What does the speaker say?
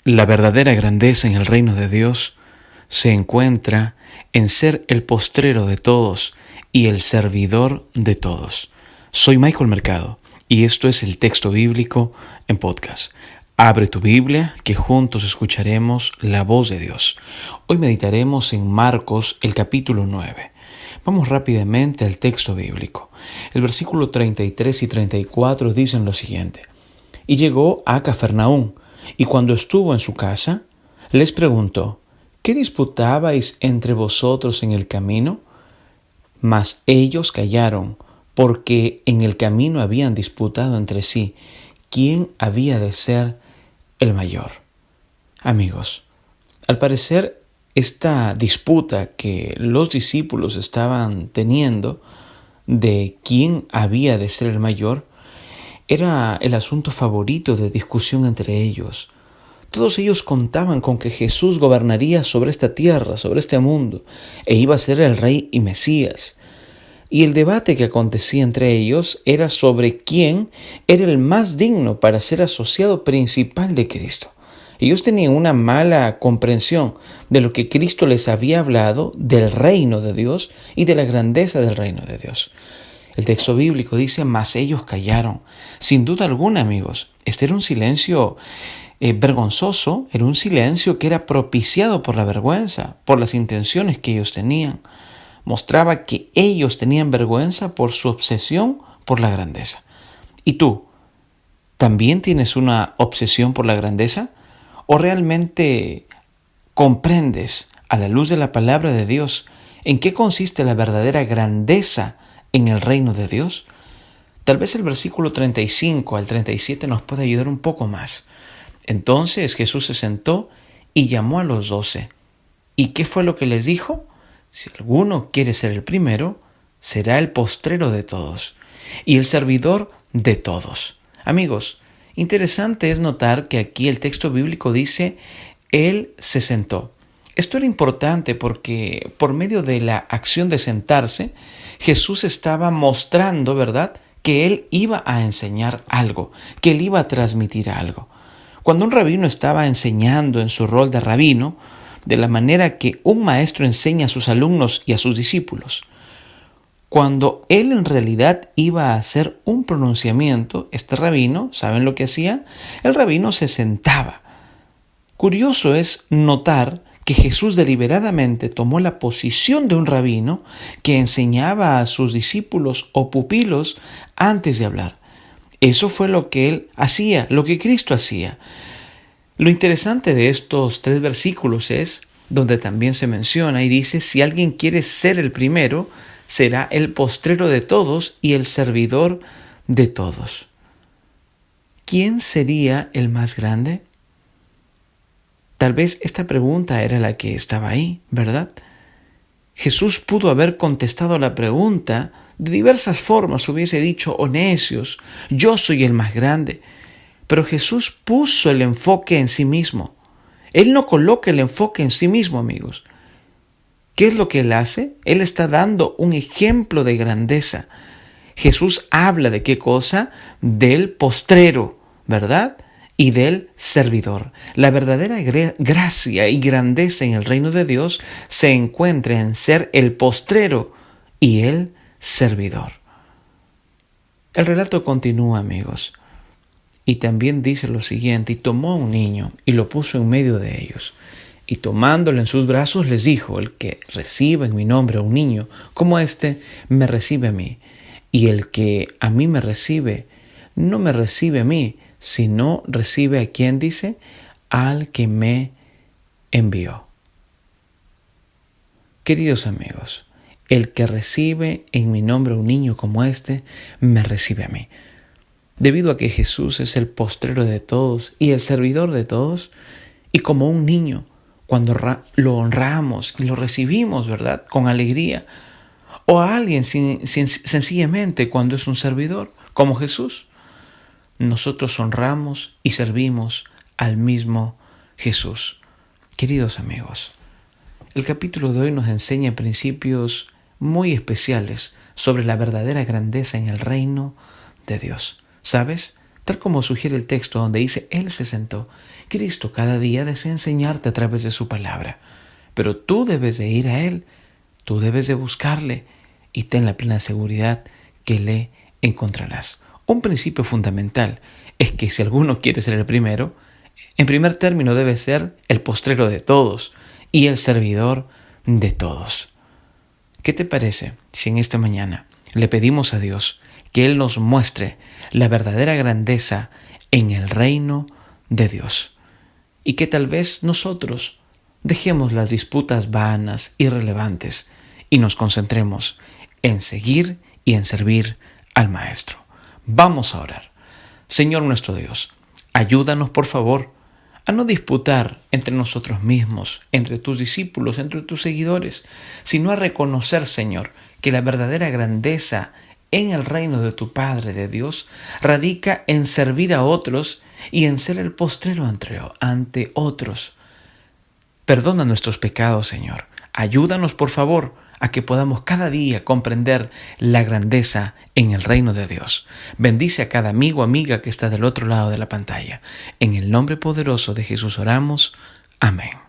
La verdadera grandeza en el reino de Dios se encuentra en ser el postrero de todos y el servidor de todos. Soy Michael Mercado y esto es el texto bíblico en podcast. Abre tu Biblia que juntos escucharemos la voz de Dios. Hoy meditaremos en Marcos, el capítulo 9. Vamos rápidamente al texto bíblico. El versículo 33 y 34 dicen lo siguiente. Y llegó a Cafarnaúm, y cuando estuvo en su casa, les preguntó, ¿qué disputabais entre vosotros en el camino? Mas ellos callaron, porque en el camino habían disputado entre sí quién había de ser el mayor. Amigos, al parecer esta disputa que los discípulos estaban teniendo de quién había de ser el mayor era el asunto favorito de discusión entre ellos. Todos ellos contaban con que Jesús gobernaría sobre esta tierra, sobre este mundo, e iba a ser el Rey y Mesías. Y el debate que acontecía entre ellos era sobre quién era el más digno para ser asociado principal de Cristo. Ellos tenían una mala comprensión de lo que Cristo les había hablado del reino de Dios y de la grandeza del reino de Dios. El texto bíblico dice, mas ellos callaron. Sin duda alguna, amigos, este era un silencio vergonzoso, era un silencio que era propiciado por la vergüenza, por las intenciones que ellos tenían. Mostraba que ellos tenían vergüenza por su obsesión por la grandeza. ¿Y tú? ¿También tienes una obsesión por la grandeza? ¿O realmente comprendes, a la luz de la palabra de Dios, en qué consiste la verdadera grandeza en el reino de Dios? Tal vez el versículo 35 al 37 nos puede ayudar un poco más. Entonces Jesús se sentó y llamó a los 12. ¿Y qué fue lo que les dijo? Si alguno quiere ser el primero, será el postrero de todos y el servidor de todos. Amigos, interesante es notar que aquí el texto bíblico dice, Él se sentó. Esto era importante porque por medio de la acción de sentarse, Jesús estaba mostrando, ¿verdad?, que Él iba a enseñar algo, que Él iba a transmitir algo. Cuando un rabino estaba enseñando en su rol de rabino, de la manera que un maestro enseña a sus alumnos y a sus discípulos, cuando él en realidad iba a hacer un pronunciamiento, este rabino, ¿saben lo que hacía? El rabino se sentaba. Curioso es notar que Jesús deliberadamente tomó la posición de un rabino que enseñaba a sus discípulos o pupilos antes de hablar. Eso fue lo que él hacía, lo que Cristo hacía. Lo interesante de estos 3 versículos es donde también se menciona y dice, si alguien quiere ser el primero, será el postrero de todos y el servidor de todos. ¿Quién sería el más grande? Tal vez esta pregunta era la que estaba ahí, ¿verdad? Jesús pudo haber contestado la pregunta de diversas formas, hubiese dicho, oh necios, yo soy el más grande. Pero Jesús puso el enfoque en sí mismo. Él no coloca el enfoque en sí mismo, amigos. ¿Qué es lo que Él hace? Él está dando un ejemplo de grandeza. Jesús habla de qué cosa? Del postrero, ¿verdad? Y del servidor. La verdadera gracia y grandeza en el reino de Dios se encuentra en ser el postrero y el servidor. El relato continúa, amigos. Y también dice lo siguiente, y tomó a un niño y lo puso en medio de ellos. Y tomándolo en sus brazos les dijo, el que reciba en mi nombre a un niño como este, me recibe a mí. Y el que a mí me recibe, no me recibe a mí, sino recibe a quien dice, al que me envió. Queridos amigos, el que recibe en mi nombre a un niño como este, me recibe a mí. Debido a que Jesús es el postrero de todos y el servidor de todos, y como un niño, cuando lo honramos y lo recibimos, ¿verdad?, con alegría, o a alguien sencillamente cuando es un servidor, como Jesús, nosotros honramos y servimos al mismo Jesús. Queridos amigos, el capítulo de hoy nos enseña principios muy especiales sobre la verdadera grandeza en el reino de Dios. ¿Sabes? Tal como sugiere el texto donde dice, Él se sentó. Cristo cada día desea enseñarte a través de su palabra, pero tú debes de ir a Él, tú debes de buscarle y ten la plena seguridad que le encontrarás. Un principio fundamental es que si alguno quiere ser el primero, en primer término debe ser el postrero de todos y el servidor de todos. ¿Qué te parece si en esta mañana le pedimos a Dios que Él nos muestre la verdadera grandeza en el reino de Dios? Y que tal vez nosotros dejemos las disputas vanas, irrelevantes, y nos concentremos en seguir y en servir al Maestro. Vamos a orar. Señor nuestro Dios, ayúdanos por favor a no disputar entre nosotros mismos, entre tus discípulos, entre tus seguidores, sino a reconocer, Señor, que la verdadera grandeza en el reino de tu Padre, de Dios, radica en servir a otros y en ser el postrero ante otros. Perdona nuestros pecados, Señor. Ayúdanos, por favor, a que podamos cada día comprender la grandeza en el reino de Dios. Bendice a cada amigo o amiga que está del otro lado de la pantalla. En el nombre poderoso de Jesús oramos. Amén.